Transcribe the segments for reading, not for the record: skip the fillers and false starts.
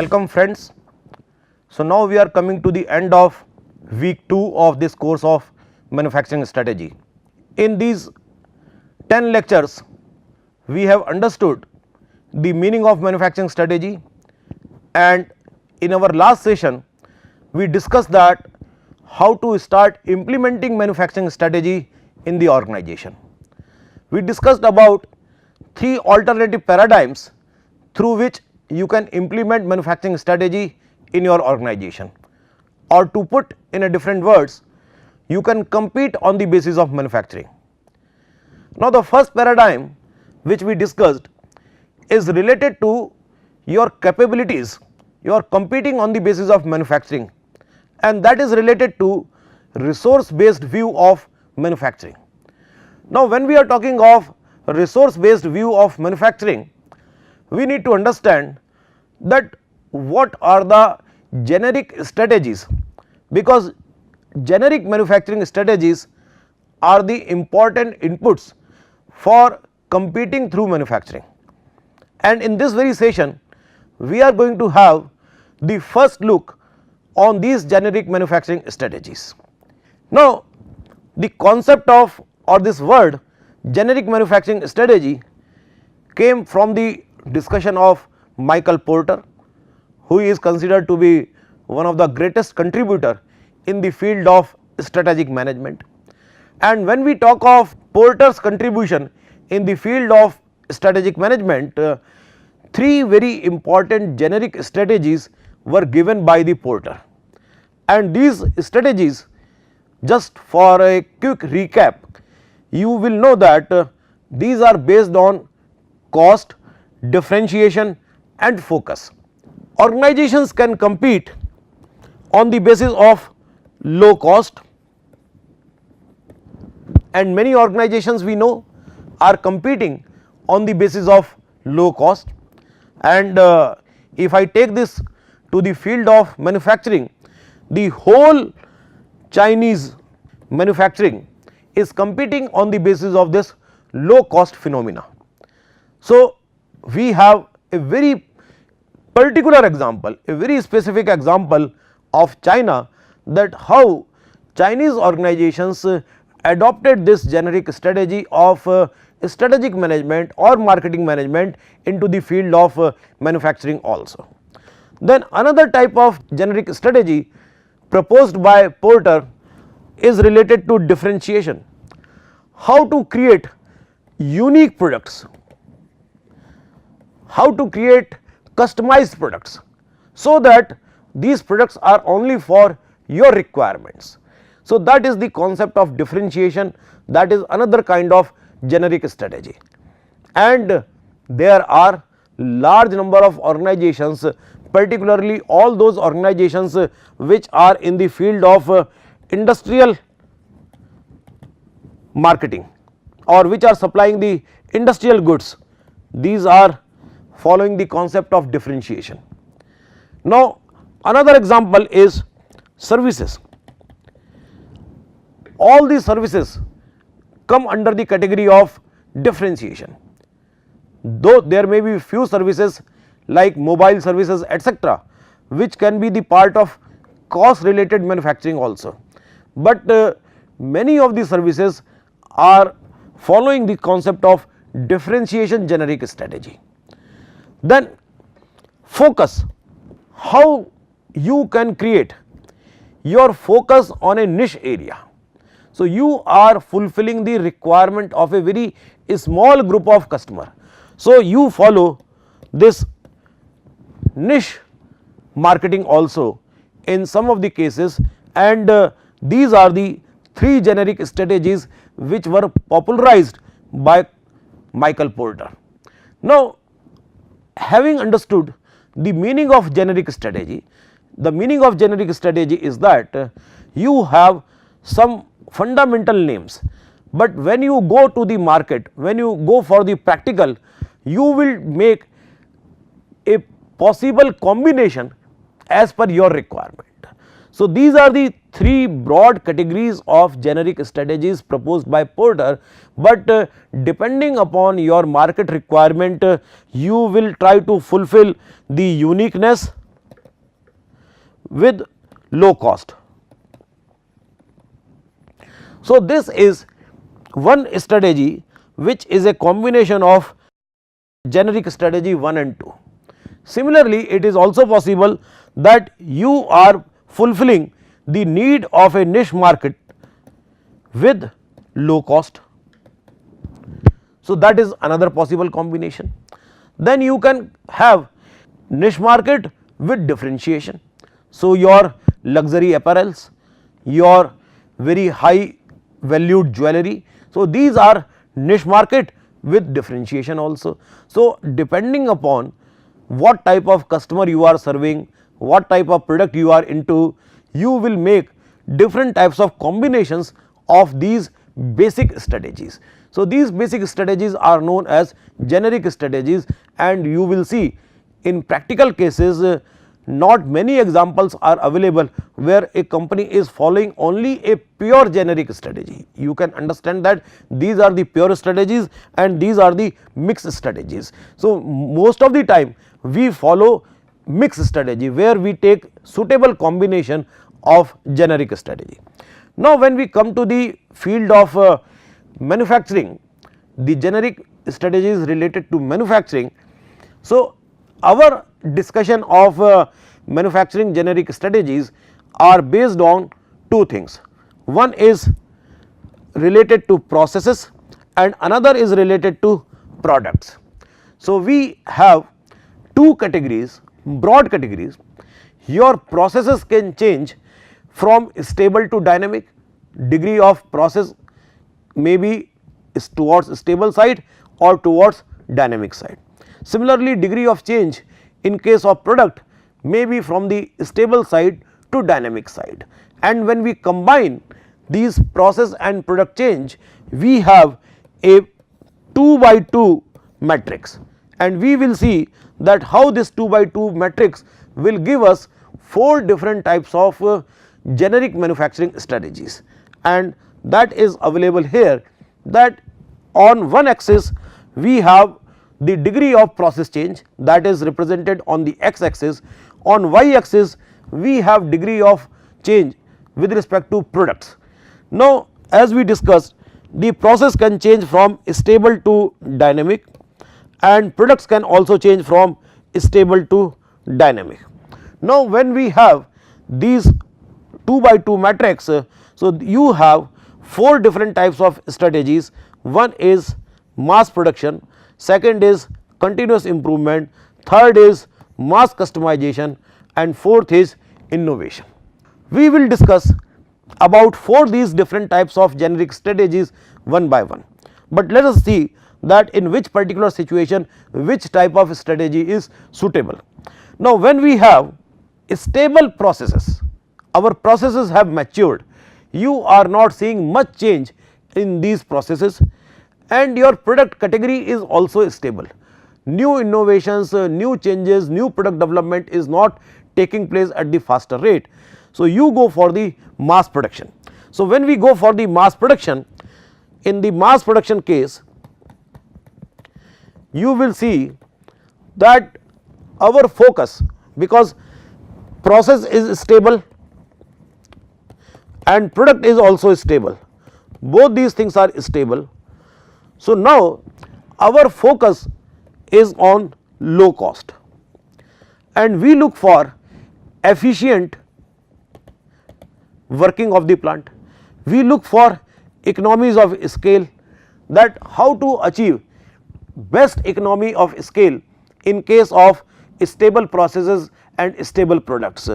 Welcome friends. So now we are coming to the end of week 2 of this course of manufacturing strategy. In these 10 lectures we have understood the meaning of manufacturing strategy, and in our last session we discussed that how to start implementing manufacturing strategy in the organization. We discussed about 3 alternative paradigms through which you can implement manufacturing strategy in your organization, or to put in a different words, you can compete on the basis of manufacturing. Now the first paradigm which we discussed is related to your capabilities. You are competing on the basis of manufacturing, and that is related to resource based view of manufacturing. Now when we are talking of resource based view of manufacturing, we need to understand that what are the generic strategies, because generic manufacturing strategies are the important inputs for competing through manufacturing. And in this very session we are going to have the first look on these generic manufacturing strategies. Now the concept of, or this word generic manufacturing strategy, came from the discussion of Michael Porter, who is considered to be one of the greatest contributor in the field of strategic management. And when we talk of Porter's contribution in the field of strategic management, 3 very important generic strategies were given by the Porter, and these strategies, just for a quick recap, you will know that these are based on cost, differentiation and focus. Organizations can compete on the basis of low cost, and many organizations we know are competing on the basis of low cost. And if I take this to the field of manufacturing, the whole Chinese manufacturing is competing on the basis of this low cost phenomena. So we have a very particular example, a very specific example of China, that how Chinese organizations adopted this generic strategy of strategic management or marketing management into the field of manufacturing also. Then another type of generic strategy proposed by Porter is related to differentiation, how to create unique products, how to create customized products, so that these products are only for your requirements. So that is the concept of differentiation, that is another kind of generic strategy. And there are large number of organizations, particularly all those organizations which are in the field of industrial marketing, or which are supplying the industrial goods, these are following the concept of differentiation. Now another example is services. All these services come under the category of differentiation, though there may be few services like mobile services etc., which can be the part of cost related manufacturing also, but many of the services are following the concept of differentiation generic strategy. Then focus, how you can create your focus on a niche area. So you are fulfilling the requirement of a very small group of customer, so you follow this niche marketing also in some of the cases, and these are the 3 generic strategies which were popularized by Michael Porter. Now having understood the meaning of generic strategy, the meaning of generic strategy is that you have some fundamental names, but when you go to the market, when you go for the practical, you will make a possible combination as per your requirement. So these are the 3 broad categories of generic strategies proposed by Porter, but depending upon your market requirement, you will try to fulfill the uniqueness, with low cost. So, this is one strategy which is a combination of generic strategy 1 and 2. Similarly, it is also possible that you are fulfilling the need of a niche market with low cost. So, that is another possible combination. Then you can have niche market with differentiation. So, your luxury apparels, your very high valued jewelry. So, these are niche market with differentiation also. So, depending upon what type of customer you are serving, what type of product you are into, you will make different types of combinations of these basic strategies. So, these basic strategies are known as generic strategies, and you will see in practical cases not many examples are available where a company is following only a pure generic strategy. You can understand that these are the pure strategies and these are the mixed strategies. So, most of the time we follow mixed strategy where we take suitable combination of generic strategy. Now, when we come to the field of manufacturing, the generic strategies related to manufacturing. So, our discussion of manufacturing generic strategies are based on two things. One is related to processes and another is related to products. So, we have two categories, broad categories. Your processes can change from stable to dynamic, degree of process may be towards stable side or towards dynamic side. Similarly, degree of change in case of product may be from the stable side to dynamic side, and when we combine these process and product change, we have a 2 by 2 matrix, and we will see that how this 2 by 2 matrix will give us 4 different types of generic manufacturing strategies, and that is available here. That on one axis we have the degree of process change, that is represented on the x axis. On y axis we have degree of change with respect to products. Now, as we discussed, the process can change from stable to dynamic and products can also change from stable to dynamic. Now, when we have these 2 by 2 matrix, so you have 4 different types of strategies. One is mass production, second is continuous improvement, third is mass customization, and fourth is innovation. We will discuss about 4 these different types of generic strategies one by one, but let us see that in which particular situation which type of strategy is suitable. Now, when we have stable processes, our processes have matured, you are not seeing much change in these processes, and your product category is also stable. New innovations, new changes, new product development is not taking place at the faster rate. So, you go for the mass production. So, when we go for the mass production, in the mass production case, you will see that our focus, because process is stable and product is also stable, both these things are stable. So, now our focus is on low cost and we look for efficient working of the plant. We look for economies of scale, that how to achieve best economy of scale in case of stable processes and stable products.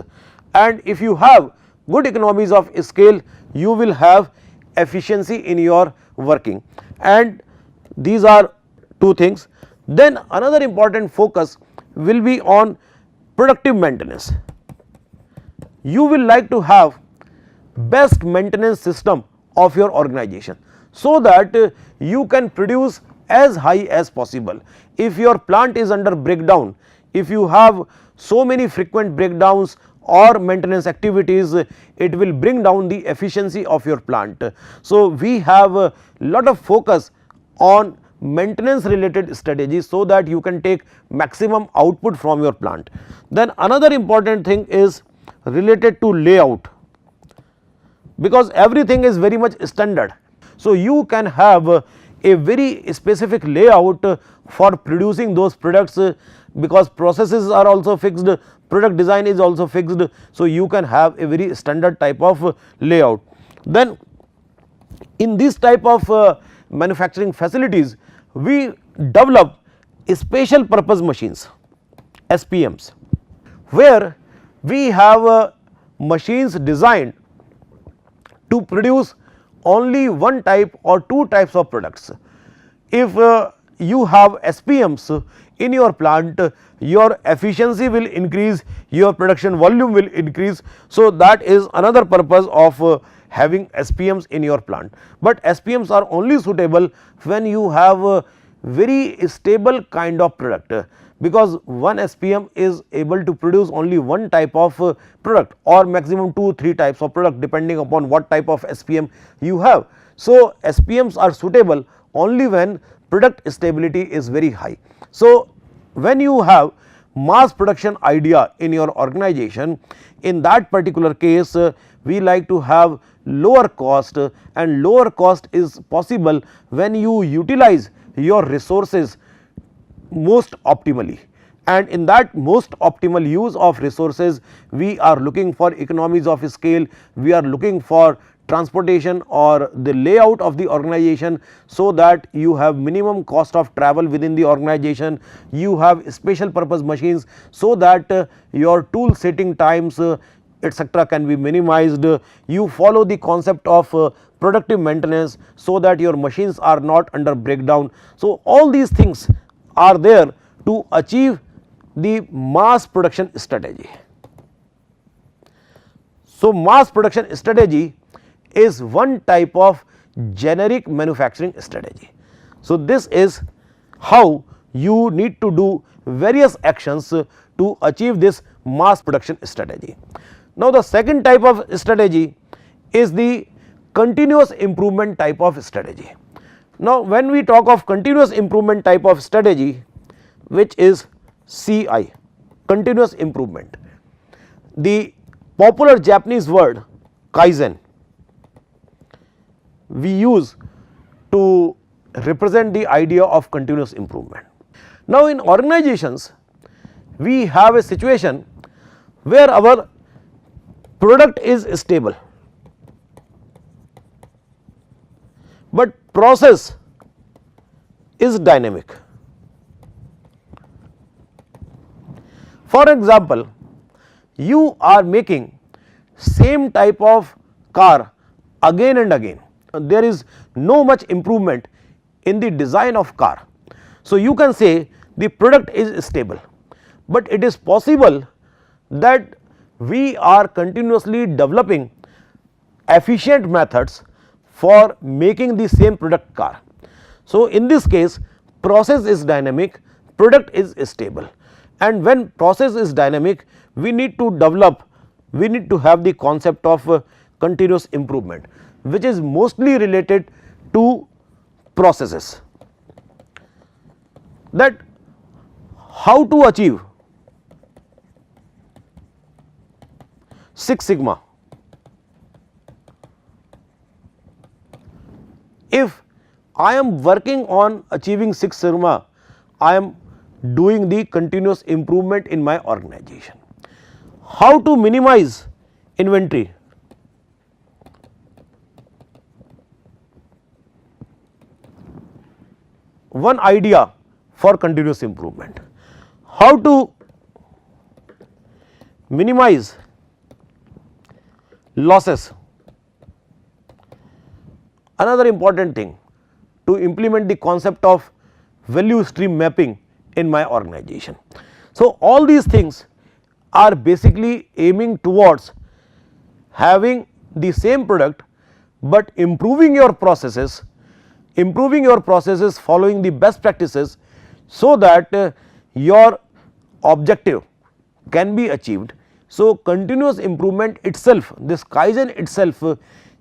And if you have good economies of scale, you will have efficiency in your working, and these are two things. Then another important focus will be on productive maintenance. You will like to have best maintenance system of your organization, so that you can produce as high as possible. If your plant is under breakdown, if you have so many frequent breakdowns or maintenance activities, it will bring down the efficiency of your plant. So, we have a lot of focus on maintenance related strategies, so that you can take maximum output from your plant. Then another important thing is related to layout, because everything is very much standard. So, you can have a very specific layout for producing those products, because processes are also fixed, product design is also fixed. So, you can have a very standard type of layout. Then in this type of manufacturing facilities, we develop special purpose machines, SPMs, where we have machines designed to produce only one type or two types of products. If you have SPMs in your plant, your efficiency will increase, your production volume will increase. So, that is another purpose of having SPMs in your plant. But SPMs are only suitable when you have a very stable kind of product, because one SPM is able to produce only one type of product or maximum 2-3 types of product, depending upon what type of SPM you have. So, SPMs are suitable only when product stability is very high. So, when you have mass production idea in your organization, in that particular case we like to have lower cost, and lower cost is possible when you utilize your resources most optimally, and in that most optimal use of resources we are looking for economies of scale, we are looking for transportation or the layout of the organization, so that you have minimum cost of travel within the organization, you have special purpose machines, so that your tool setting times etc. can be minimized, you follow the concept of productive maintenance, so that your machines are not under breakdown. So, all these things are there to achieve the mass production strategy. So, mass production strategy is one type of generic manufacturing strategy. So, this is how you need to do various actions to achieve this mass production strategy. Now, the second type of strategy is the continuous improvement type of strategy. Now, when we talk of continuous improvement type of strategy, which is CI, continuous improvement, the popular Japanese word Kaizen we use to represent the idea of continuous improvement. Now, in organizations we have a situation where our product is stable, but process is dynamic. For example, you are making same type of car again and again, there is no much improvement in the design of car. So, you can say the product is stable, but it is possible that we are continuously developing efficient methods for making the same product car. So, in this case process is dynamic, product is stable, and when process is dynamic we need to develop, we need to have the concept of continuous improvement, which is mostly related to processes. That how to achieve Six Sigma. If I am working on achieving Six Sigma, I am doing the continuous improvement in my organization. How to minimize inventory? One idea for continuous improvement. How to minimize losses? Another important thing, to implement the concept of value stream mapping in my organization. So, all these things are basically aiming towards having the same product, but improving your processes following the best practices, so that your objective can be achieved. So, continuous improvement itself, this Kaizen itself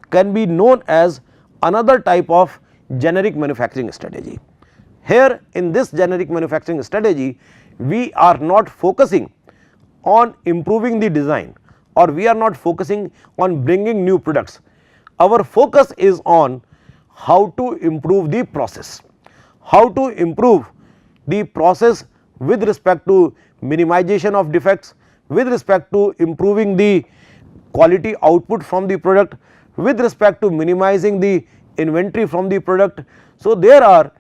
can be known as another type of generic manufacturing strategy. Here in this generic manufacturing strategy, we are not focusing on improving the design or we are not focusing on bringing new products. Our focus is on how to improve the process, how to improve the process with respect to minimization of defects, with respect to improving the quality output from the product, with respect to minimizing the inventory from the product. So, there are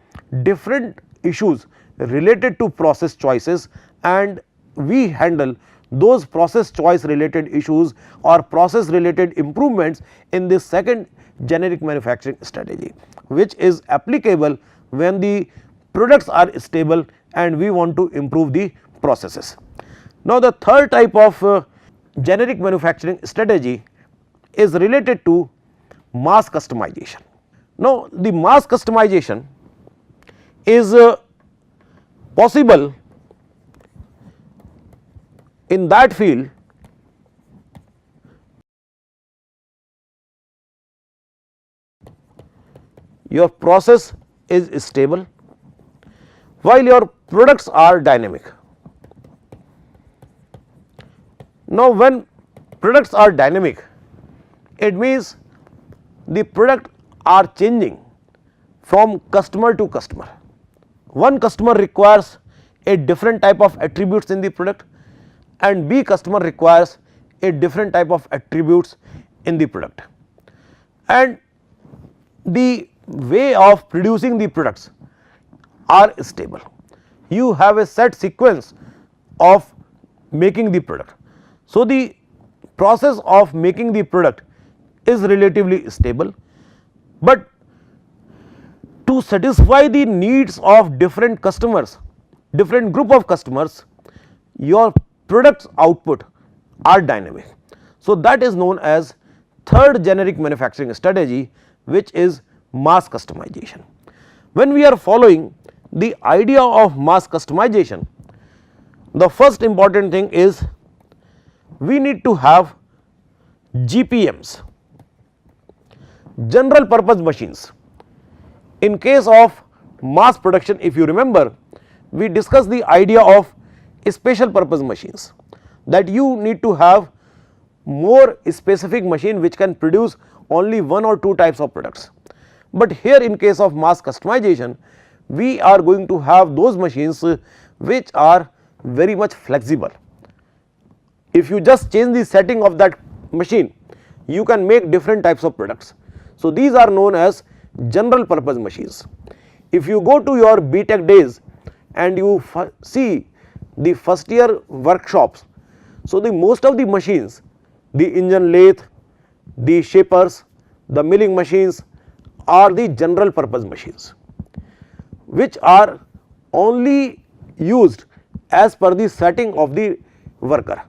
different issues related to process choices, and we handle those process choice related issues or process related improvements in this second generic manufacturing strategy, which is applicable when the products are stable and we want to improve the processes. Now, the third type of generic manufacturing strategy is related to mass customization. Now, the mass customization is possible in that field your process is stable while your products are dynamic. Now, when products are dynamic, it means the product are changing from customer to customer. One customer requires a different type of attributes in the product and B customer requires a different type of attributes in the product, and the way of producing the products are stable. You have a set sequence of making the product. So, the process of making the product is relatively stable, but to satisfy the needs of different customers, different group of customers, your products output are dynamic. So, that is known as third generic manufacturing strategy, which is mass customization. When we are following the idea of mass customization, the first important thing is we need to have GPMs, general purpose machines. In case of mass production, if you remember, we discussed the idea of special purpose machines, that you need to have more specific machine which can produce only one or two types of products. But here in case of mass customization, we are going to have those machines which are very much flexible. If you just change the setting of that machine, you can make different types of products. So, these are known as general purpose machines. If you go to your BTech days and you see the first year workshops, so the most of the machines, the engine lathe, the shapers, the milling machines are the general purpose machines, which are only used as per the setting of the worker.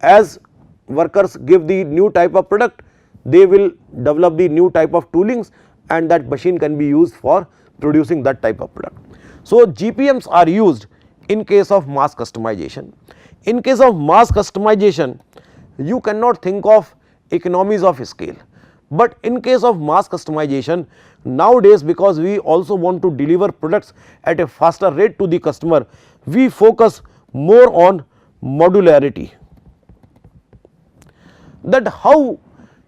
As workers give the new type of product, they will develop the new type of toolings and that machine can be used for producing that type of product. So, GPMs are used in case of mass customization. In case of mass customization, you cannot think of economies of scale, but in case of mass customization nowadays, because we also want to deliver products at a faster rate to the customer, we focus more on modularity, that how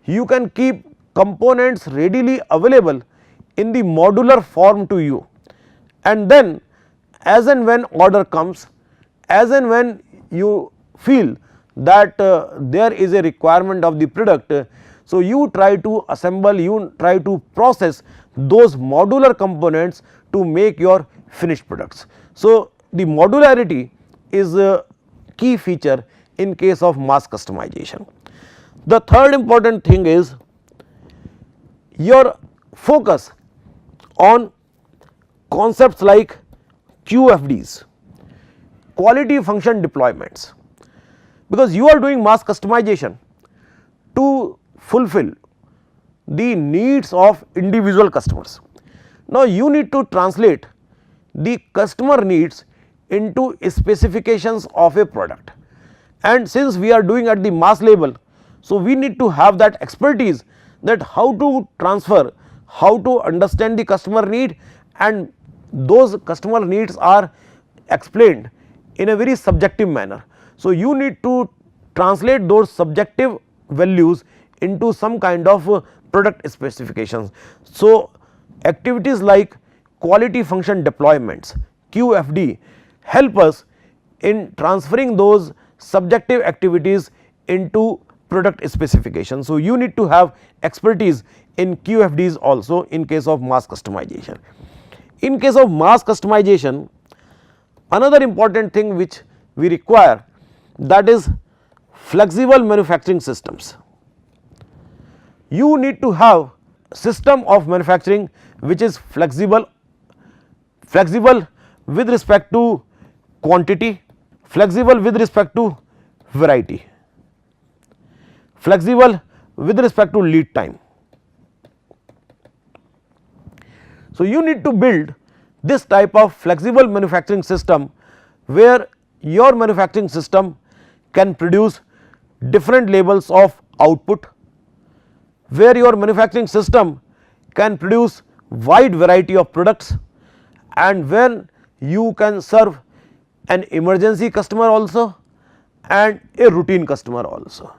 you can keep components readily available in the modular form to you, and then as and when order comes, as and when you feel that there is a requirement of the product, so you try to assemble, you try to process those modular components to make your finished products. So, the modularity is a key feature in case of mass customization. The third important thing is your focus on concepts like QFDs, quality function deployments, because you are doing mass customization to fulfill the needs of individual customers. Now, you need to translate the customer needs into specifications of a product, and since we are doing at the mass level, so we need to have that expertise, that how to transfer, how to understand the customer need, and those customer needs are explained in a very subjective manner. So, you need to translate those subjective values into some kind of product specifications. So, activities like quality function deployments, QFD, help us in transferring those subjective activities into product specification. So, you need to have expertise in QFDs also in case of mass customization. In case of mass customization, another important thing which we require, that is flexible manufacturing systems. You need to have system of manufacturing which is flexible with respect to quantity, flexible with respect to variety, flexible with respect to lead time. So, you need to build this type of flexible manufacturing system where your manufacturing system can produce different levels of output, where your manufacturing system can produce wide variety of products, and when you can serve an emergency customer also and a routine customer also.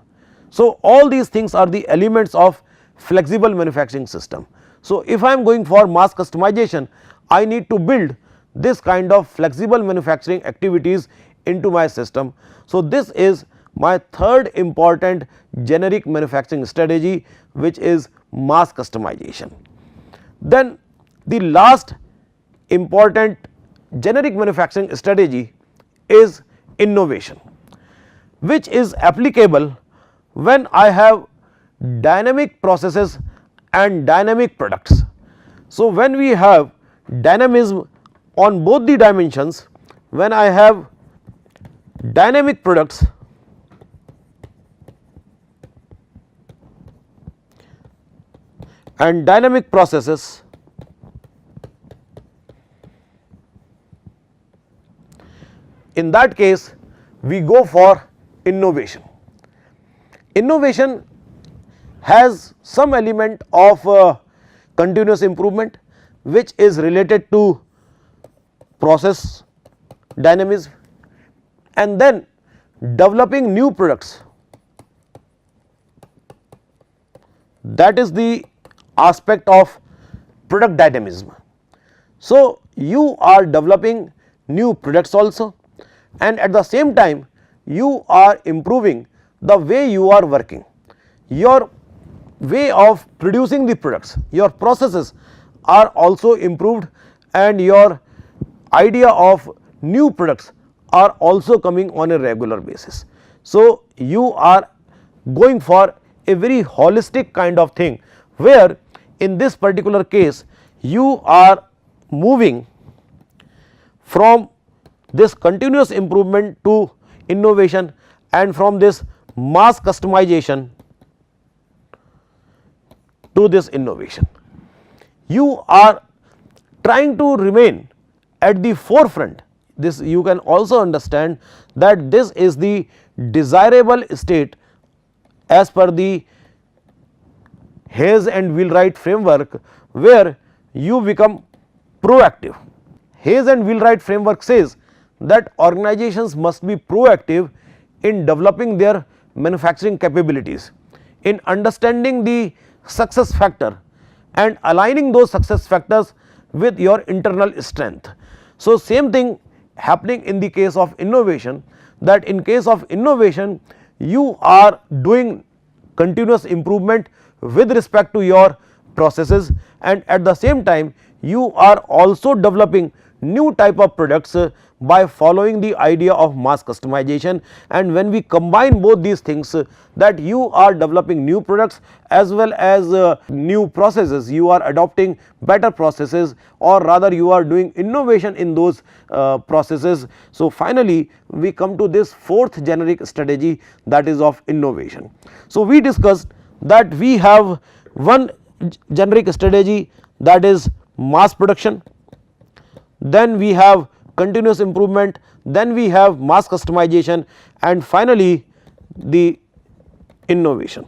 So, all these things are the elements of flexible manufacturing system. So, if I am going for mass customization, I need to build this kind of flexible manufacturing activities into my system. So, this is my third important generic manufacturing strategy, which is mass customization. Then the last important generic manufacturing strategy is innovation, which is applicable when I have dynamic processes and dynamic products. So, when we have dynamism on both the dimensions, when I have dynamic products and dynamic processes, in that case we go for innovation. Innovation has some element of continuous improvement which is related to process dynamism, and then developing new products, that is the aspect of product dynamism. So, you are developing new products also, and at the same time you are improving the way you are working, your way of producing the products, your processes are also improved, and your idea of new products are also coming on a regular basis. So, you are going for a very holistic kind of thing, where in this particular case you are moving from this continuous improvement to innovation, and from this mass customization to this innovation. You are trying to remain at the forefront. This you can also understand that this is the desirable state as per the Hayes and Wheelwright framework, where you become proactive. Hayes and Wheelwright framework says that organizations must be proactive in developing their manufacturing capabilities, in understanding the success factor and aligning those success factors with your internal strength. So, same thing happening in the case of innovation, that in case of innovation you are doing continuous improvement with respect to your processes, and at the same time you are also developing new type of products by following the idea of mass customization. And when we combine both these things, that you are developing new products as well as new processes, you are adopting better processes, or rather you are doing innovation in those processes. So, finally we come to this fourth generic strategy, that is of innovation. So, we discussed that we have one generic strategy, that is mass production, then we have continuous improvement, then we have mass customization, and finally the innovation.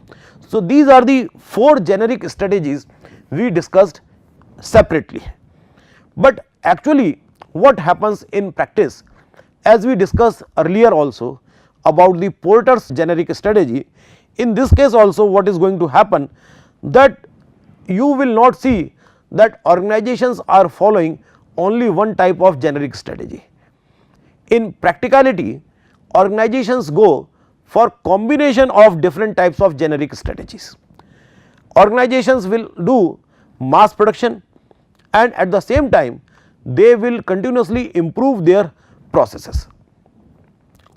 So, these are the four generic strategies we discussed separately, but actually what happens in practice, as we discussed earlier also, about the Porter's generic strategy. In this case also what is going to happen, that you will not see that organizations are following only one type of generic strategy. In practicality, organizations go for combination of different types of generic strategies. Organizations will do mass production, and at the same time they will continuously improve their processes.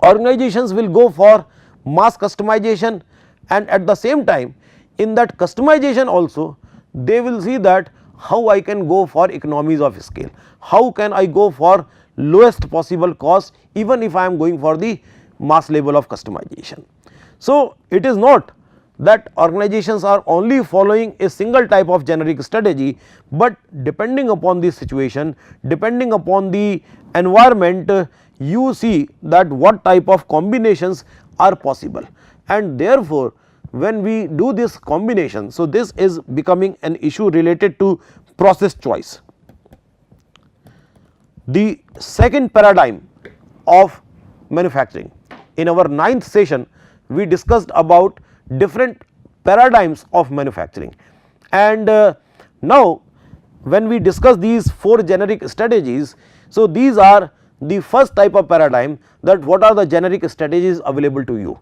Organizations will go for mass customization, and at the same time in that customization also they will see that how I can go for economies of scale, how can I go for lowest possible cost even if I am going for the mass level of customization. So, it is not that organizations are only following a single type of generic strategy, but depending upon the situation, depending upon the environment, you see that what type of combinations are possible, and therefore, when we do this combination, so this is becoming an issue related to process choice. The second paradigm of manufacturing, in our 9th session we discussed about different paradigms of manufacturing, and now when we discuss these 4 generic strategies, so these are the first type of paradigm, that what are the generic strategies available to you.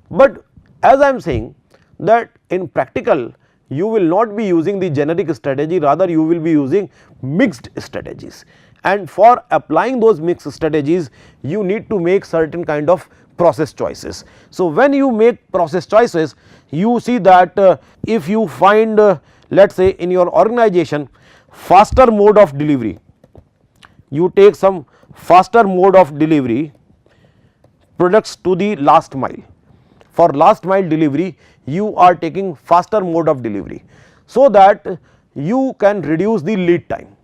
But as I am saying that in practical you will not be using the generic strategy, rather you will be using mixed strategies, and for applying those mixed strategies you need to make certain kind of process choices. So, when you make process choices, you see that if you find let us say in your organization faster mode of delivery, you take some faster mode of delivery products to the last mile. For last mile delivery you are taking faster mode of delivery, so that you can reduce the lead time.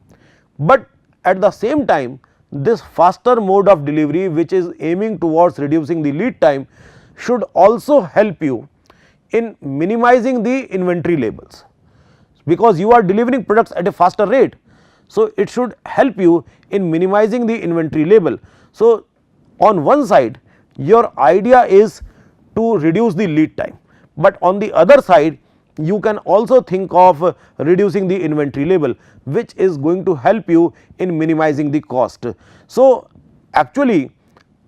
But at the same time this faster mode of delivery, which is aiming towards reducing the lead time, should also help you in minimizing the inventory levels, because you are delivering products at a faster rate. So, it should help you in minimizing the inventory level. So, on one side your idea is to reduce the lead time, but on the other side you can also think of reducing the inventory level, which is going to help you in minimizing the cost. So, actually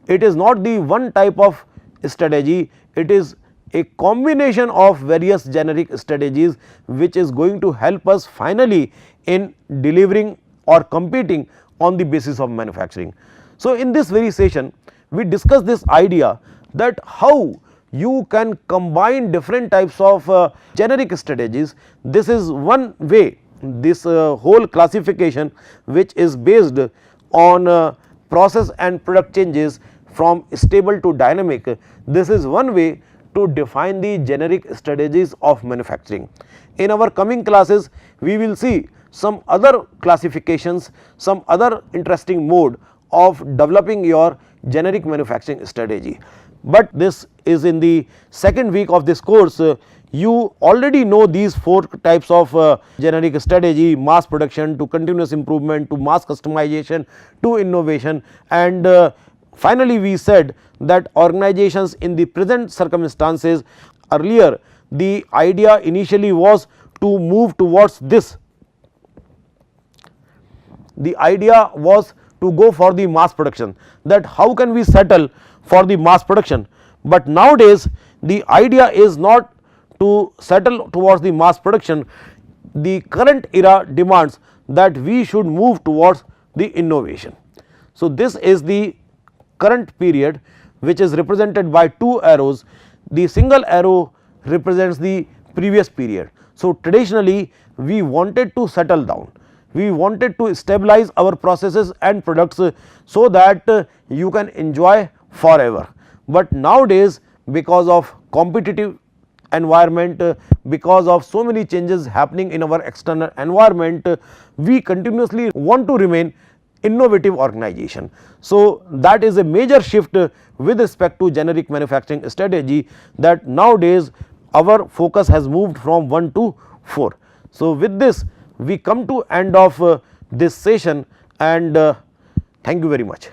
it is not the one type of strategy, it is a combination of various generic strategies which is going to help us finally in delivering or competing on the basis of manufacturing. So, in this very session we discussed this idea that how you can combine different types of generic strategies. This is one way, this whole classification which is based on process and product changes from stable to dynamic. This is one way to define the generic strategies of manufacturing. In our coming classes we will see some other classifications, some other interesting mode of developing your generic manufacturing strategy. But this is in the second week of this course. You already know these 4 types of generic strategy: mass production to continuous improvement to mass customization to innovation, and finally we said that organizations in the present circumstances, earlier the idea initially was to move towards this, the idea was to go for the mass production, that how can we settle for the mass production. But nowadays the idea is not to settle towards the mass production. The current era demands that we should move towards the innovation. So, this is the current period which is represented by 2 arrows. The single arrow represents the previous period. So, traditionally we wanted to settle down, we wanted to stabilize our processes and products so that you can enjoy forever. But nowadays because of competitive environment, because of so many changes happening in our external environment, we continuously want to remain innovative organization. So, that is a major shift with respect to generic manufacturing strategy, that nowadays our focus has moved from 1 to 4. So, with this we come to end of this session, and thank you very much.